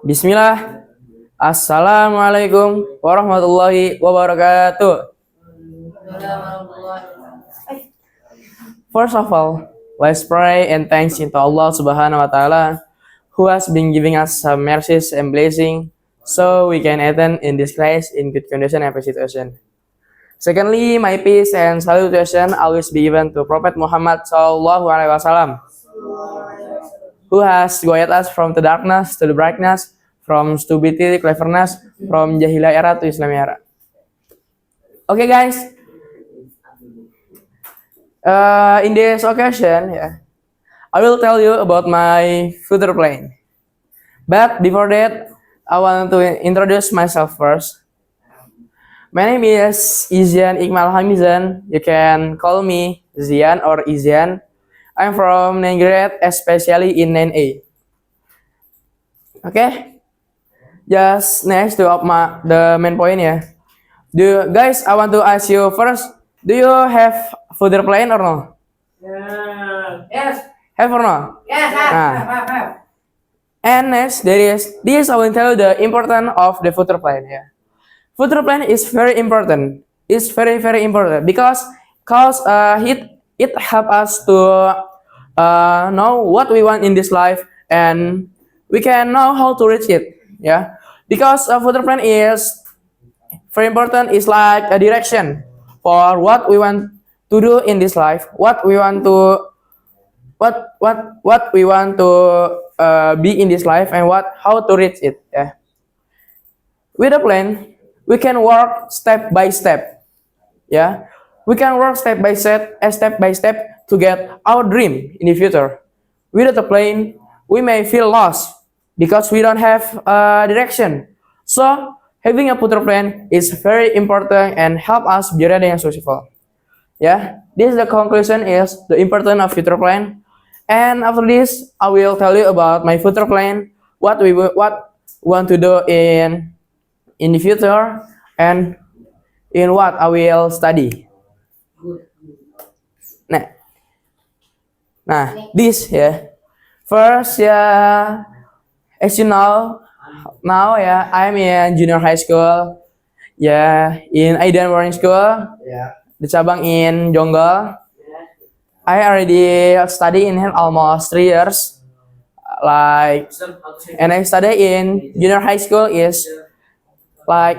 Bismillah. Assalamualaikum warahmatullahi wabarakatuh. First of all, let's pray and thanks into Allah Subhanahu wa Ta'ala, who has been giving us some mercies and blessing, so we can attend in this class in good condition and situation. Secondly, my peace and salutation always be given to Prophet Muhammad Sallallahu Alaihi Wasallam, who has guided us from the darkness to the brightness, from stupidity to cleverness, from Jahiliyah era to Islam era. Okay, guys. In this occasion, I will tell you about my future plan. But before that, I want to introduce myself first. My name is Izyan Iqmal Hamizan. You can call me Zian or Izyan. I'm from 9th grade, especially in 9A. Okay? Just next to the main point Guys, I want to ask you first, do you have further plan or no? Yes. Have or no? Yes. Have. And next, this I will tell you the importance of the future plan. Future plan is very important. It's very important because it help us to know what we want in this life and we can know how to reach it. Because a future plan is very important. It's like a direction for what we want to do in this life, what we want to be in this life, and how to reach it. With a plan, we can work step by step. We can work step by step to get our dream in the future. Without a plan, we may feel lost because we don't have a direction. So having a future plan is very important and help us be ready and successful. This is the conclusion is the importance of future plan. And after this, I will tell you about my future plan, what we want to do in the future, and in what I will study. This first as you know, now I'm in junior high school, in Aidan Boarding School, the cabang in Jonggol. I already study in here almost 3 years, and I study in junior high school is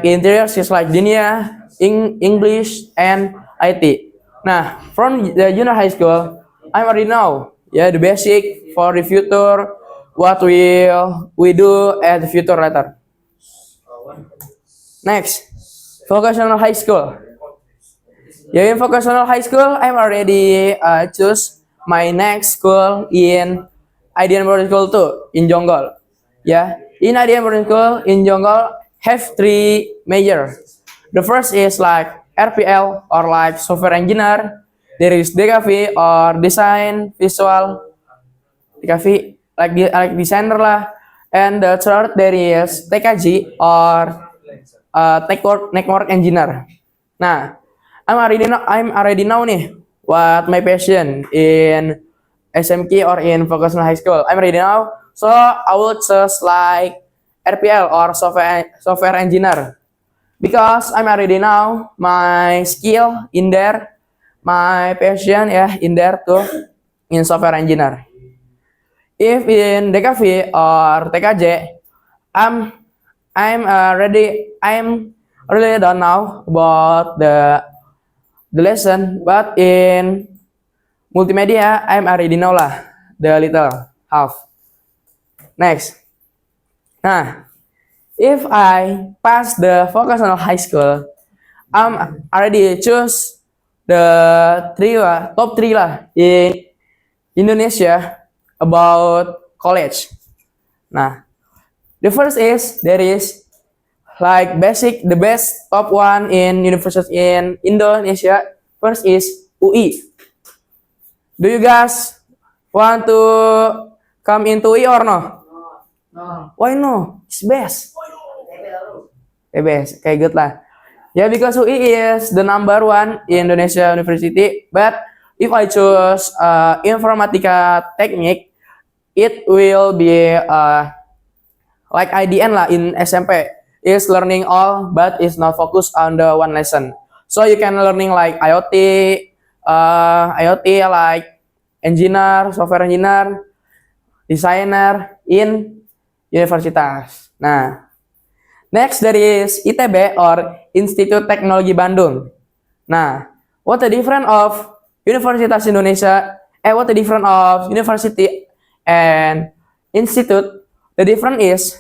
in 3 years is like Dinia, English, and IT. From the junior high school, I already know the basic for the future, what we do at the future later. Next, vocational high school. In vocational high school, I'm already choose my next school in Aidan Boarding School too, in Jonggol. In Aidan Boarding School in Jonggol have 3 major. The first is like RPL or like software engineer. There is DKV or design visual. DKV like designer lah. And the third there is TKG or network engineer. I'm already know nih what my passion in SMK or in vocational high school. I'm already know, so I will choose like RPL or software engineer because I'm already know my skill in there, my passion in there too in software engineer. If in DKV or TKJ, I'm really don't know about the lesson, but in multimedia I'm already know lah the little half. Next, if I pass the vocational high school, I'm already choose the top 3 lah in Indonesia about college. The first is there is like the best top 1 in university in Indonesia. First is UI. Do you guys want to come into UI or no? No. Why no? It's best. Best. Okay, good lah. Because UI is the number 1 in Indonesia university. But if I choose Informatika Teknik, it will be like IDN lah in SMP, is learning all but is not focused on the one lesson. So you can learning like IoT like engineer, software engineer, designer in universitas. Nah, next there is ITB or Institut Teknologi Bandung. Nah, what the difference of Universitas Indonesia? What the difference of university and institute? The difference is,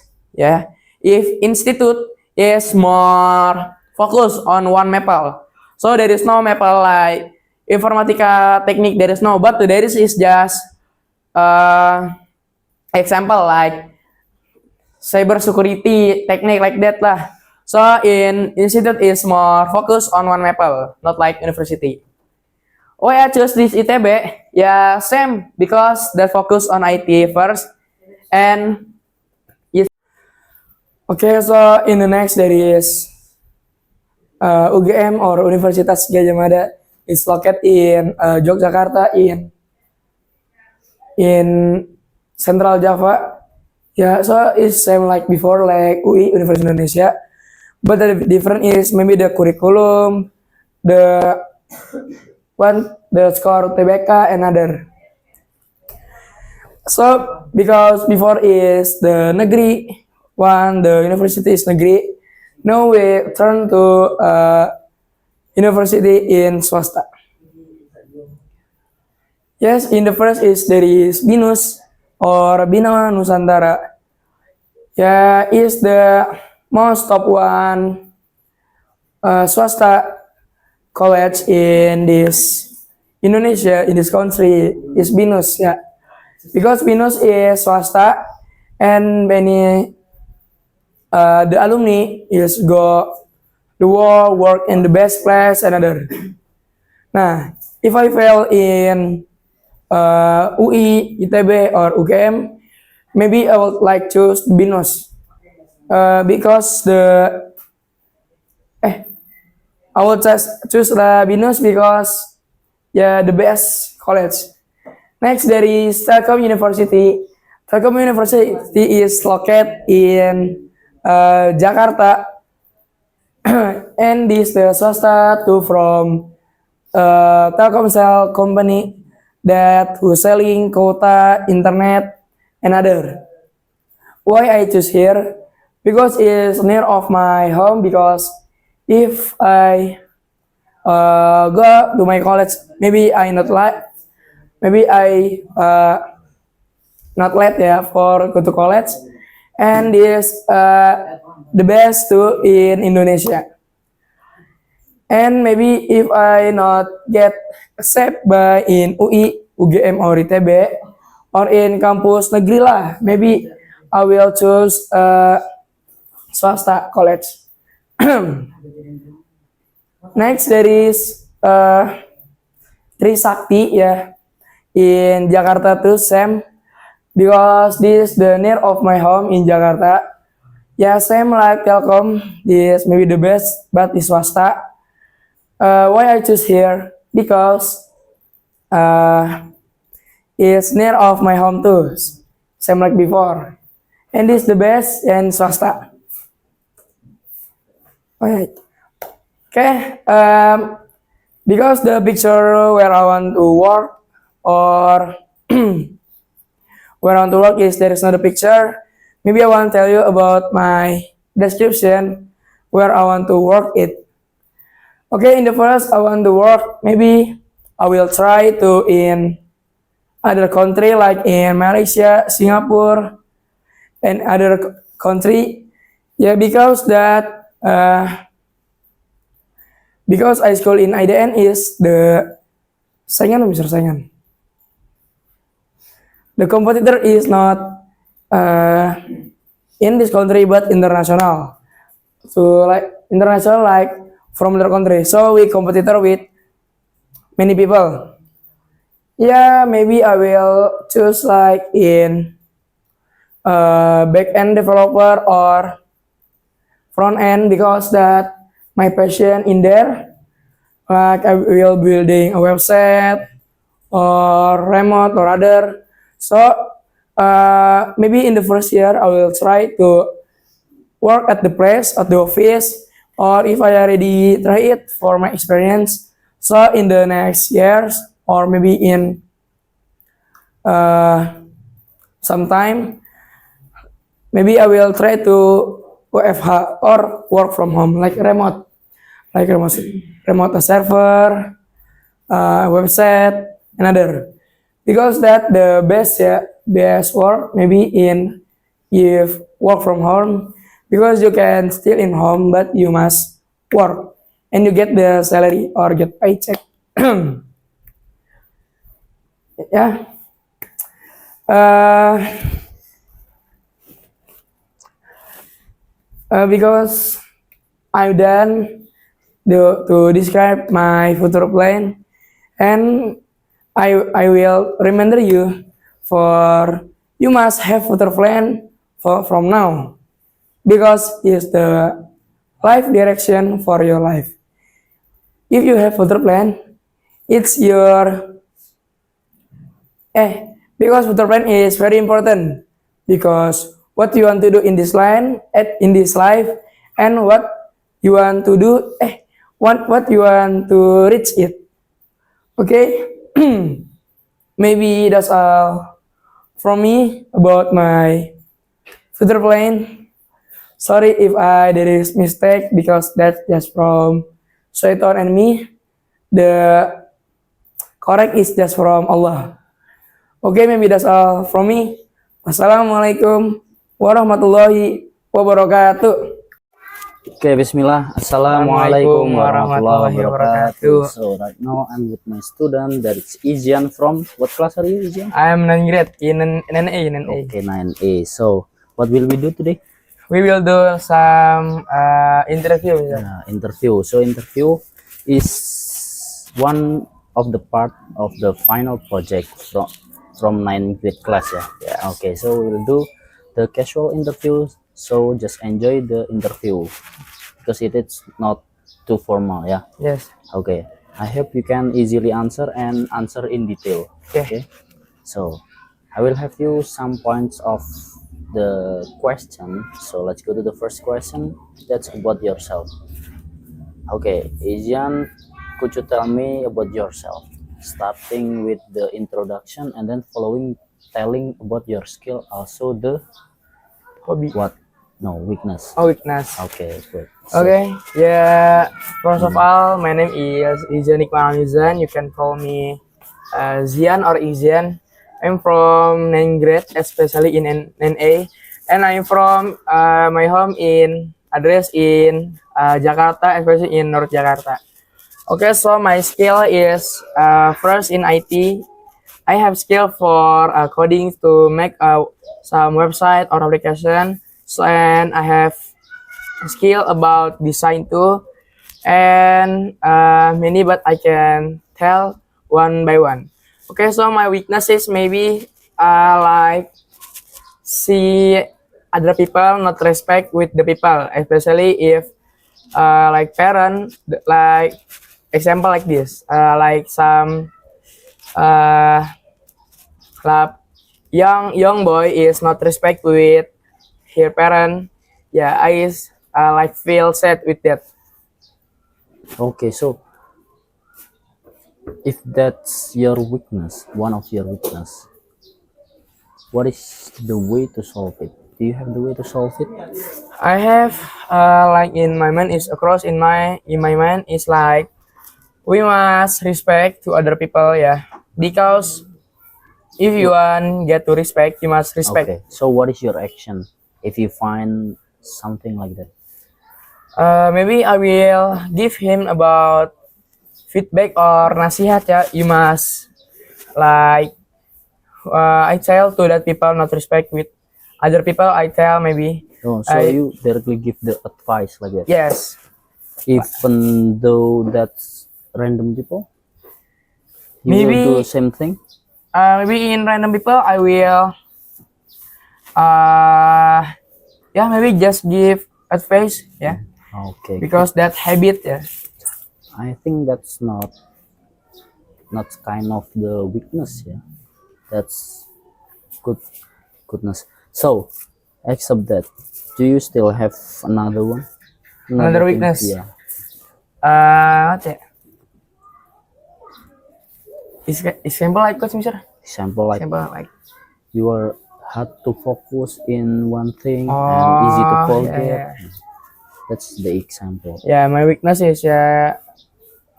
if institute is more focused on one maple, so there is no maple like informatika teknik. There is no, but there is just example like cyber security technique like that lah. So in institute is more focused on one maple, not like university. Why I choose this ITB? Yeah, same because that focus on IT first and yes. Okay, so in the next there is UGM or Universitas Gadjah Mada is located in Yogyakarta in Central Java. Yeah, so it's same like before like UI Universitas Indonesia, but the difference is maybe the curriculum, the score TBK and other. So because before is the negeri one, the university is negeri. Now we turn to university in swasta. Yes, in the first is there is BINUS or Bina Nusantara. Yeah, is the most top one swasta college in this Indonesia, in this country is BINUS, yeah. Because BINUS is swasta and many the alumni is go the world work in the best class and other. Nah, if I fail in UI, ITB or UGM, maybe I would like choose BINUS because I would just choose the BINUS because the best college. Next there is Telkom University. Telkom University is located in Jakarta and this the swasta too from Telkomsel company that who selling quota, internet and other. Why I choose here? Because it's near of my home. Because if I go to my college, maybe I not late for go to college, and this the best too in Indonesia. And maybe if I not get accepted by in UI, UGM or ITB or in kampus negeri lah, maybe I will choose swasta college. Next there is Trisakti in Jakarta too, same because this the near of my home in Jakarta. Yeah, same like Telkom, this maybe the best but is swasta. Why I choose here? Because it's near of my home too, same like before, and this the best and swasta. Alright. Okay, because the picture where I want to work or where I want to work is there is not a picture. Maybe I want to tell you about my description where I want to work it. Okay, in the first I want to work, maybe I will try to in other country like in Malaysia, Singapore, and other country. Yeah, because I school in IDN is the saingan. The competitor is not in this country but international. So like international like from other country. So we competitor with many people. Yeah, maybe I will choose like in back-end developer or front-end because that my passion in there. Like I will building a website or remote or other. So maybe in the first year I will try to work at the place, at the office, or if I already try it for my experience. So in the next years, or maybe in sometime, maybe I will try to WFH or work from home, like remote server, website, another. Because that the best, yeah, best work maybe in if work from home, because you can still in home but you must work and you get the salary or get paycheck. Yeah. uh, because I'm done to describe my future plan, and I will remember you for you must have future plan from now, because it's the life direction for your life. If you have future plan, it's your because future plan is very important, because what you want to do in this line in this life, and what you want to do what you want to reach it. Okay. Maybe that's all from me about my future plan. Sorry if there is mistake, because that's just from Shaitan and me. The correct is just from Allah. Okay, maybe that's all from me. Wassalamualaikum warahmatullahi wabarakatuh. Okay, Bismillah. Assalamualaikum warahmatullahi wabarakatuh. So right now I'm with my student, that is Izian from what class are you, Izian? I am 9th grade in NNA. Okay, 9A. So what will we do today? We will do some interview. Interview. So interview is one of the part of the final project from 9th grade class. Yeah. Okay, so we'll do the casual interview. So just enjoy the interview because it is not too formal. Yeah. Yes. Okay. I hope you can easily answer and answer in detail. Okay. So I will have you some points of the question. So let's go to the first question. That's about yourself. Okay, Asian, could you tell me about yourself? Starting with the introduction and then following telling about your skill, also the Hobby. what? No, weakness. Oh, weakness. Okay, good. So, Okay, yeah. First of all, my name is Izan Iqbal Mizan. You can call me Zian or Izian. I'm from 9th grade, especially in NA, and I'm from my home in address in Jakarta, especially in North Jakarta. Okay, so my skill is first in IT. I have skill for coding to make some website or application. So, and I have skill about design too, and many, but I can tell one by one. Okay, so my weaknesses maybe like see other people not respect with the people, especially if like parent, like example like this, like some young boy is not respect with her parent. Yeah, I like feel sad with that. okay, so if that's your weakness, one of your weakness, what is the way to solve it? Do you have the way to solve it? I have like in my mind is across in my mind is like we must respect to other people, yeah, because if you want get to respect, you must respect. Okay, so what is your action if you find something like that? Maybe I will give him about feedback or nasihat, ya. You must like I tell to that people not respect with other people. I tell maybe. Oh, so you directly give the advice like that? Yes. Even though that's random people, you Maybe will do the same thing. Maybe in random people I will yeah, maybe just give advice, yeah, Okay, because that habit, yeah. I think that's not kind of the weakness. Yeah, that's good goodness. So, except that, do you still have another one? Another thing? weakness? Yeah. What ya? Example like coach, Mister. Example like Example like. you are hard to focus in one thing and easy to Oh, forget. yeah. That's the example. Yeah, my weakness is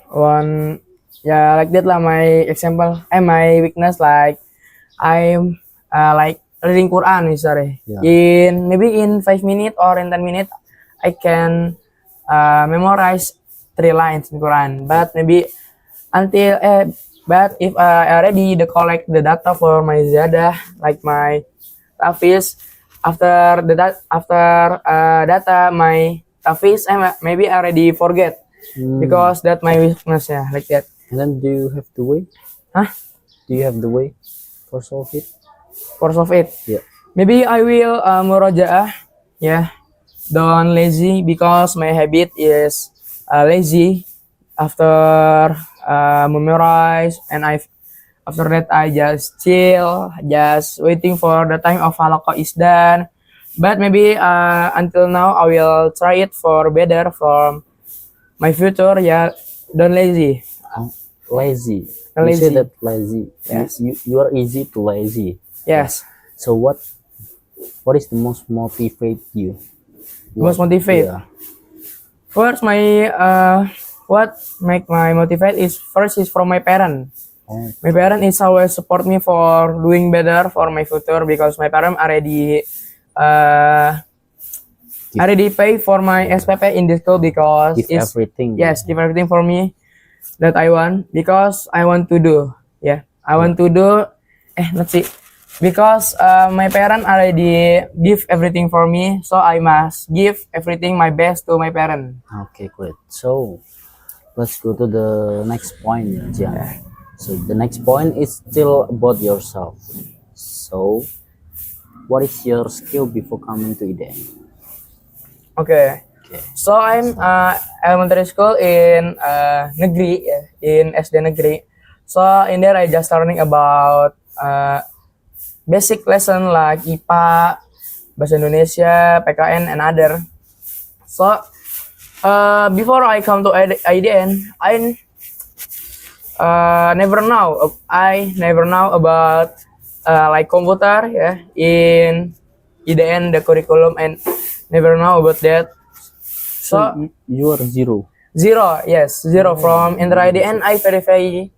one like that lah. My example, my weakness like I'm like reading Quran misalnya. Yeah. In maybe in 5 minutes or in 10 minutes, I can memorize 3 lines in Quran. But maybe until but if I already collect the data for my ziyadah, like my tafiz, after data my tafiz, maybe I already forget because that my weakness yeah, like that. And then do you have the way? Huh? Do you have the way for solve it? For solve it. Yeah. Maybe I will murajaah, yeah. Don't lazy because my habit is lazy after memorize and after that I just chill, just waiting for the time of halaqah is done. But maybe until now I will try it for better for my future. Yeah, don't lazy. Lazy. Lazy. You say that lazy. Yes. You are easy to lazy. Yes. So what is the most motivate you? Most motivate. Yeah. First, my what make my motivate is first is from my parent. Oh, My parent is always support me for doing better for my future because my parent already pay for my SPP in this school because give it's everything. yes give everything for me that I want because I want to do I want to do let's see because my parent already give everything for me, so I must give everything my best to my parent. Okay, great. So let's go to the next point, Jian. So the next point is still about yourself. So what is your skill before coming to IDN? Okay. So I'm elementary school in negeri in SD negeri. So in there I just learning about basic lesson like IPA, Bahasa Indonesia, PKN, and other. So before I come to IDN, I never know about like computer in IDN the curriculum and never know about that. So you are zero. Zero from inter IDN. I very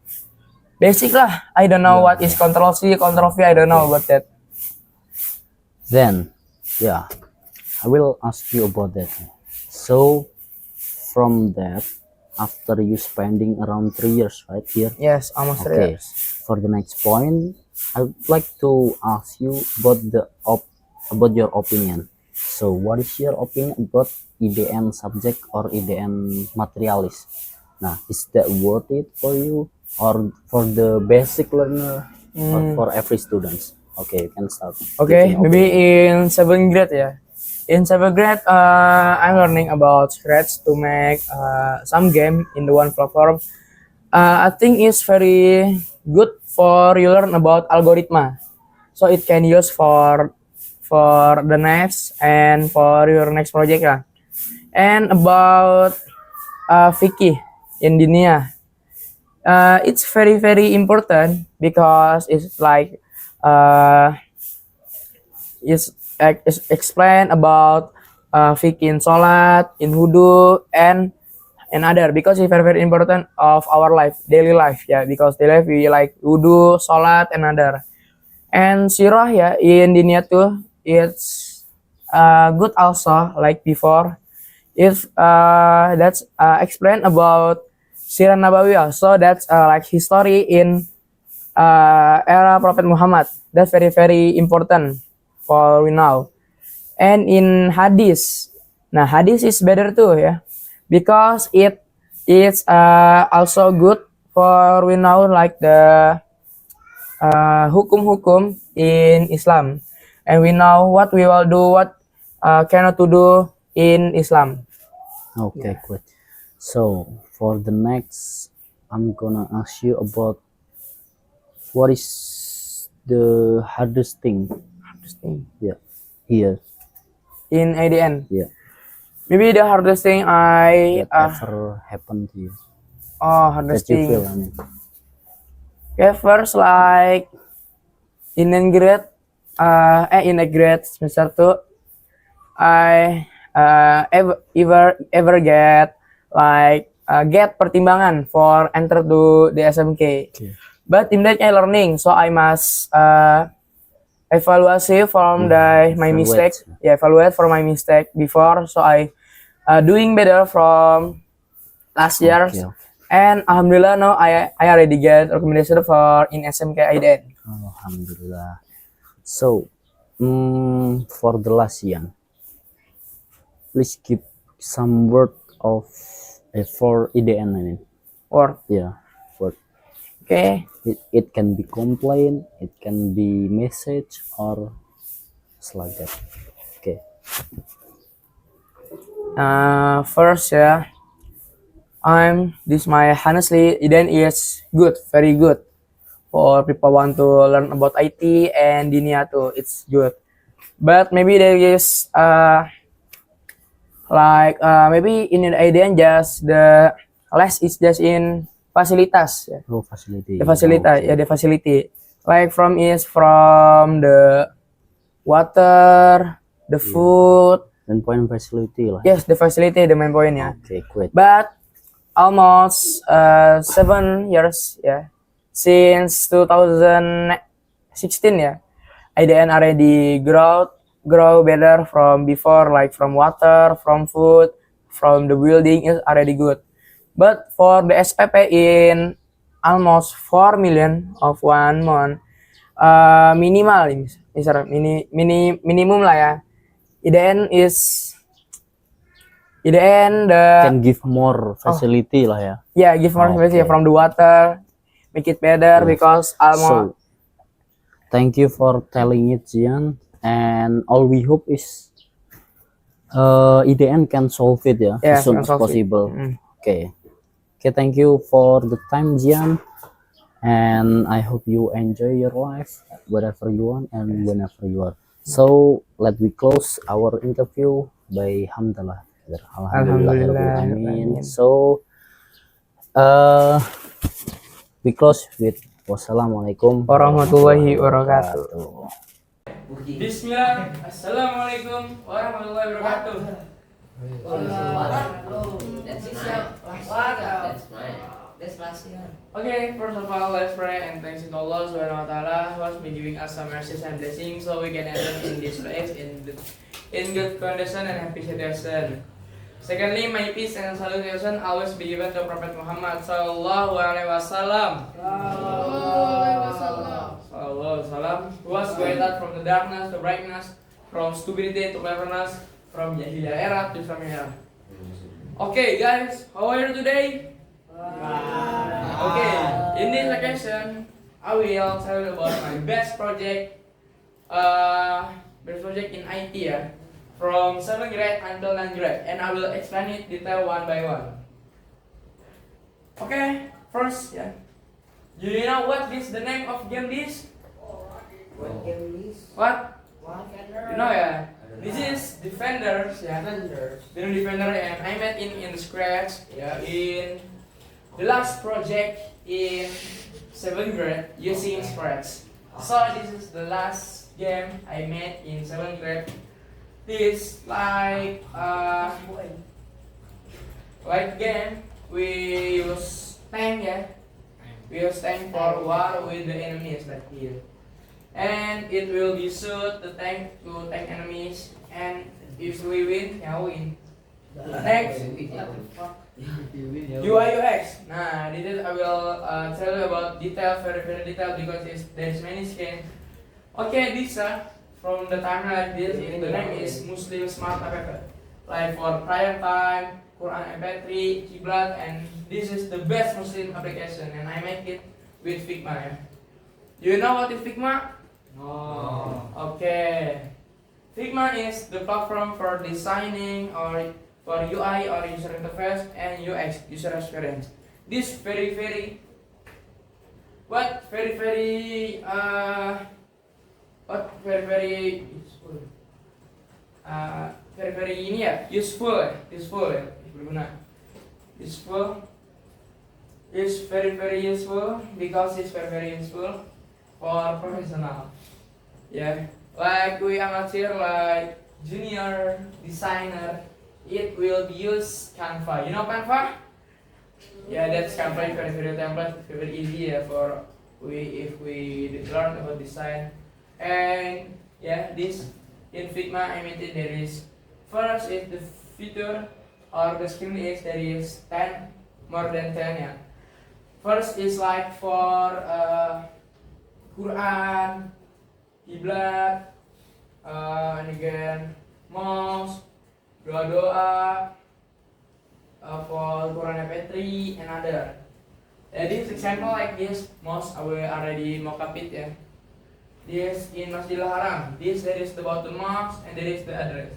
basic lah. I don't know what is control C, control V. I don't know about that. Then, yeah, I will ask you about that. So, from that, after you spending around 3 years, right here? Yes, almost 3 Okay. years. For the next point, I would like to ask you about about your opinion. So, what is your opinion about IDN subject or IDN materialis? Now, is that worth it for you or for the basic learner or for every student? Okay, you can start. Okay, giving maybe opinion. in 7th grade In 7th grade, I'm learning about Scratch to make some game in the one platform. I think it's very good for you learn about algorithm, so it can use for the next and for your next project lah. And about Vicky in dunia, it's very important because it's like it's explain about Vicky in Salat, in Wudu, and other because it's very important of our life, daily life because daily life we like Wudu, Salat, and other. And Sirah in dunia too, it's good also like before. If that's explain about Sirah Nabawiyah, so that's like history in era Prophet Muhammad. That's very important for we now. And in hadis, nah hadis is better too because it is also good for we know like the hukum-hukum in Islam, and we know what we will do, what cannot to do in Islam. Okay, great. So for the next, I'm gonna ask you about what is the hardest thing hardest thing Yeah. Here. in IDN. Yeah. Maybe the hardest thing I That ever happened to you. hardest That you thing. feel, I mean. Okay, first like in grade in a grade semester 2 I ever get like get pertimbangan for enter to the SMK. Okay. But in that I learning, so I must evaluate from my Evaluate. mistake. Yeah, evaluate for my mistake before, so I doing better from last year. Okay. And alhamdulillah now I already get recommendation for in SMK IDN. Alhamdulillah. So, for the last Ian, please give some word of for IDN, I mean. Or Yeah, word. okay, It can be complaint, it can be message, or it's like that. Okay. first yeah, my honestly IDN is good, very good for people want to learn about IT and Dinia too. It's good, but maybe there is maybe in IDN just the less is just in fasilitas. Yeah. Oh, facility. The facility, Okay. yeah, the facility. Like from the water, the food. Main point facility lah. Yes, the facility, the main point ya. Okay, great. But almost 7 years ya, since 2016 ya, IDN already grow better from before, like from water, from food, from the building is already good. But for the SPP in almost 4 million of 1 month, minimal minimum lah ya. IDN the Can give more facility lah ya. yeah, give more Okay. space from the water, make it better because almost So, thank you for telling it, Jian. And all we hope is IDN can solve it ya, Yeah, as soon can as solve it. possible. Okay. Okay, thank you for the time, Jian. And I hope you enjoy your life whatever you want and whenever you are. So let me close our interview by Alhamdulillah. Alhamdulillah. So we close with wassalamualaikum Warahmatullahi wabarakatuh. Bismillah. Assalamualaikum warahmatullahi wabarakatuh. That's last year. Okay, first of all, let's pray and thanks to Allah Subhanahu wa Taala who has been giving us some mercies and blessings, so we can enter in this place in good condition and happy situation. Secondly, my peace and salutation always be given to Prophet Muhammad Sallallahu Alaihi Wasallam. Who was guided from the darkness to brightness, from stupidity to cleverness, from Jahiliyah era to Islamic era. Okay, guys, how are you today? Okay, in this occasion, I will tell you about my best project in IT ya, from 7th grade until 9th grade, and I will explain it detail one by one. Okay, first ya, do you know what is the name of game this? What game is? What? What? You know ya, this is Defenders ya. Defenders. Defender, and I made in the scratch ya, in the last project in 7th grade using Scratch. So this is the last game I made in 7th grade. This like game we use tank ya. We use tank for war with the enemies like here. And it will be shoot the tank to tank enemies, and if we win, ya win. Next. UI UX. Nah, this I will tell you about detail, very detailed because there's many skins. Okay, this from the timer like this, the name is Muslim Smart App. Like for prayer time, Quran MP3, Kiblat, and this is the best Muslim application, and I make it with Figma. Ya. Do you know what is Figma? No. Okay. Figma is the platform for designing or for UI or user interface and UX, user experience. This very what very useful. Very ini ya, useful ya, berguna. Useful is very useful because it's very useful for professional. Yeah, like we amateur, like junior designer, it will be use Canva. You know Canva? Yeah, that's Canva. Very template, very easy yeah, for if we learn about design. And yeah, this in Figma I mean there is first is the feature or the screen is there is 10 more than 10 yeah. First is like for Quran, Kiblat, and again mouse, doa for Quran MP3 and other. This example like this mouse I will already mock up it yeah. This in Masjidil Haram. This there is the button mouse and there is the address.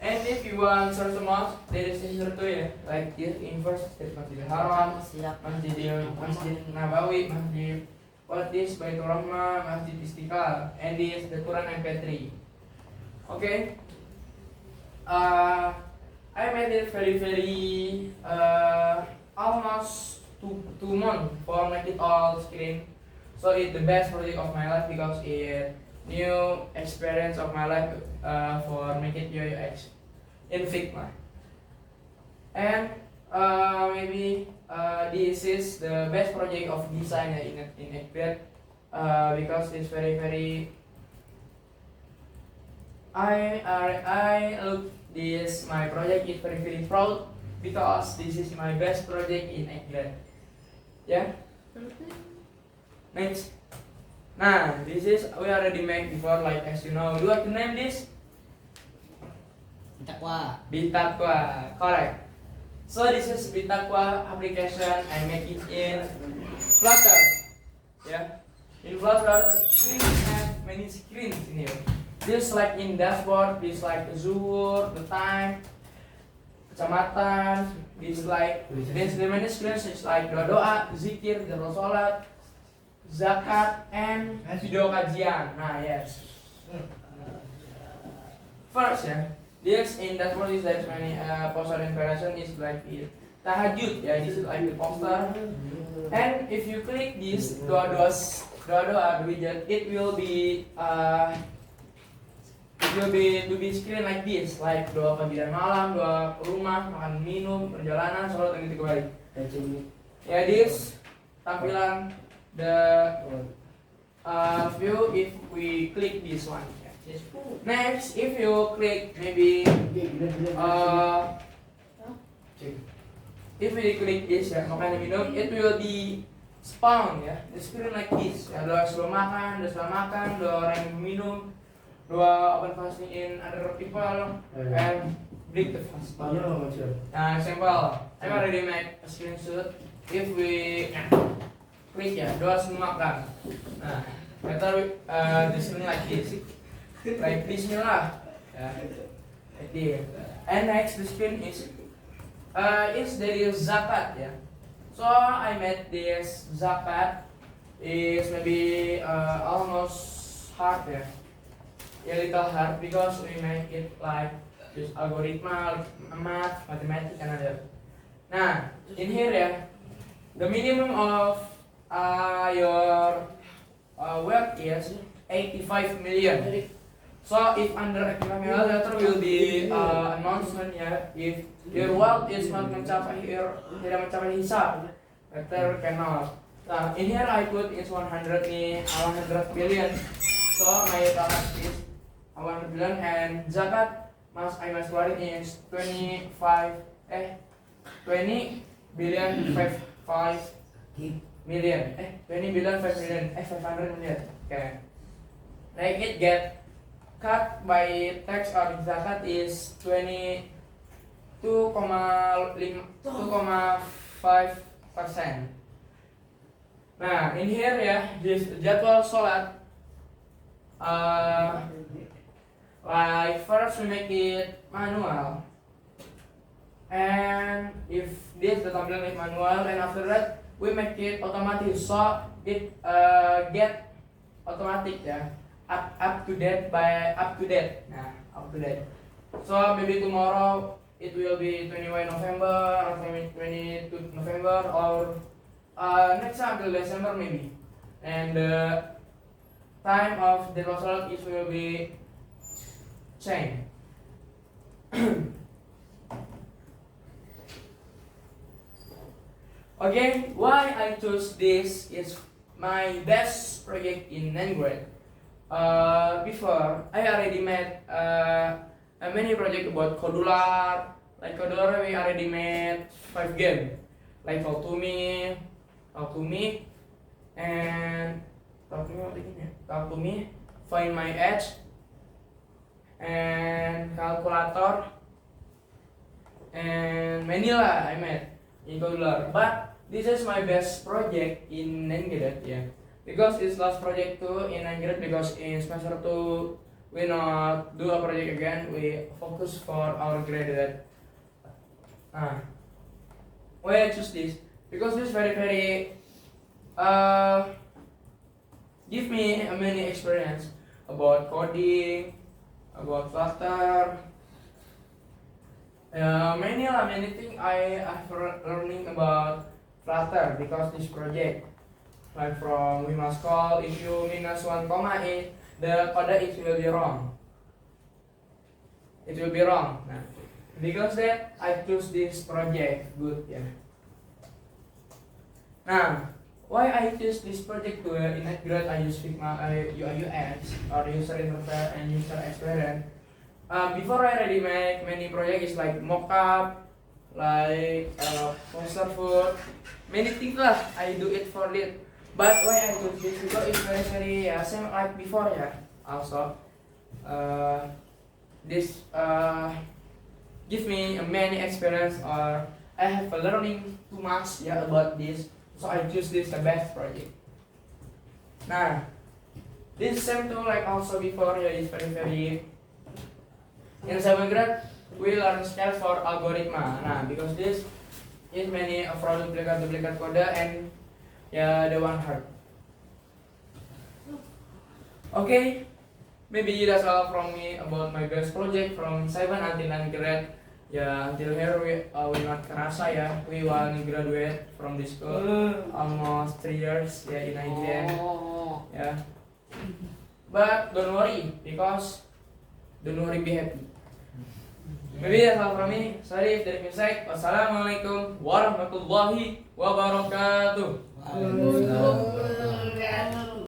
And if you want search the mouse, there is insert to ya. Like this inverse dari Masjidil Haram, Masjid Nabawi, Masjid what this Baitur Rahmah, Masjid Istiqlal, and this the Quran MP3. Okay. I made it very almost two months for make it all screen. So it's the best project of my life because it new experience of my life for make it UX in Figma. And maybe this is the best project of design in Acrobat because it's very I look this my project is very proud because this is my best project in Acrobat. Yeah. Next. Nah, this is we already made before, like as you know. Do I to name this? Bitakwa, correct. So this is Bitakwa application. I make it in Flutter. Yeah, in Flutter we have many screens in here. This like in dashboard. This like Zuhur, the time, kecamatan. This like this the many screens is like doa, zikir, sholat, zakat, and video kajian. Nah, yes. First, yeah, this in dashboard is there's many poster information is like it. Tahajud, yeah, this is like the poster. And if you click this doa widget, it will be to be screen like this, like doa pagi dan malam, doa rumah, makan minum, perjalanan, sholat dan gitu kembali. Ya, this tampilan the view if we click this one. Next, if you click maybe if we click this ya, makan dan minum, it will be spawn ya, the screen like this. Ya, doa sebelum makan, doa orang minum, doa open fasting in other people, and break the fast. Nah, example, I already make a screenshot. If we click ya, doa sebelum makan. Nah, better the screen like this, like Bismillah. Like this. And next the screen is there is zakat ya. So I made this zakat is maybe almost hard ya. A little hard because we make it like use algorithm, math, mathematics, and other. Nah, in here ya, the minimum of your wealth is 85 million. So if under 85 million, later will be announcement ya. If your wealth is not mencapai tidak mencapai hisab, later cannot. Nah, in here I put is 100 billion. So my target is 100 billion and zakat I must keluarin is 20 billion 5 million 500 million. Okay, like it get cut by tax or zakat is 2,5%. Nah, in here ya, this jadwal sholat. Like first we make it manual, and if this the tampilan is manual, and after that we make it automatic, so it get automatic ya. up to date by up to date. Nah, up to date. So maybe tomorrow it will be 21 November or 22 November or next until December maybe. And the time of the result it will be changed. Okay, why I choose this is my best project in 9th grade. Before I already made many project about Codular. Like Codular, we already made 5 games, like Talk to Me, and Talk to Me, Find My Edge, and Calculator, and Manila I made in Codular. But this is my best project in 9th grade, yeah. Because it's last project too in 9th grade, because in semester 2 we not do a project again, we focus for our graduate. Why I choose this? Because this very give me a many experience about coding, about Flutter, many things I have learning about Flutter because this project. Like from we must call if you minus 1 comma it, the code it will be wrong. It will be wrong. Nah, because that I choose this project good, yeah. Now, why I choose this project to in 9th grade I use Figma, UI UX or user interface and user experience. Before I already make many projects like mockup, like poster food, many things lah. I do it for it. But why I do this because it's very same like before, yeah. Also, this give me a many experience or I have a learning too much, yeah, about this. So I choose this the best project. Nah, this same too like also before, yeah, it's very in 7th grade we learn scale for algorithm. Nah, because this is many fraud duplicate code and yeah, the one hard. Okay, maybe that's all from me about my best project from 7 until 9th grade. Yeah, until here we not kerasa ya, we will graduate from this school almost 3 years ya in IGN. Yeah, but don't worry because don't worry, be happy. Maybe that's all from me. Sorry if there is mistake. Wassalamualaikum warahmatullahi wabarakatuh. Waalaikumsalam.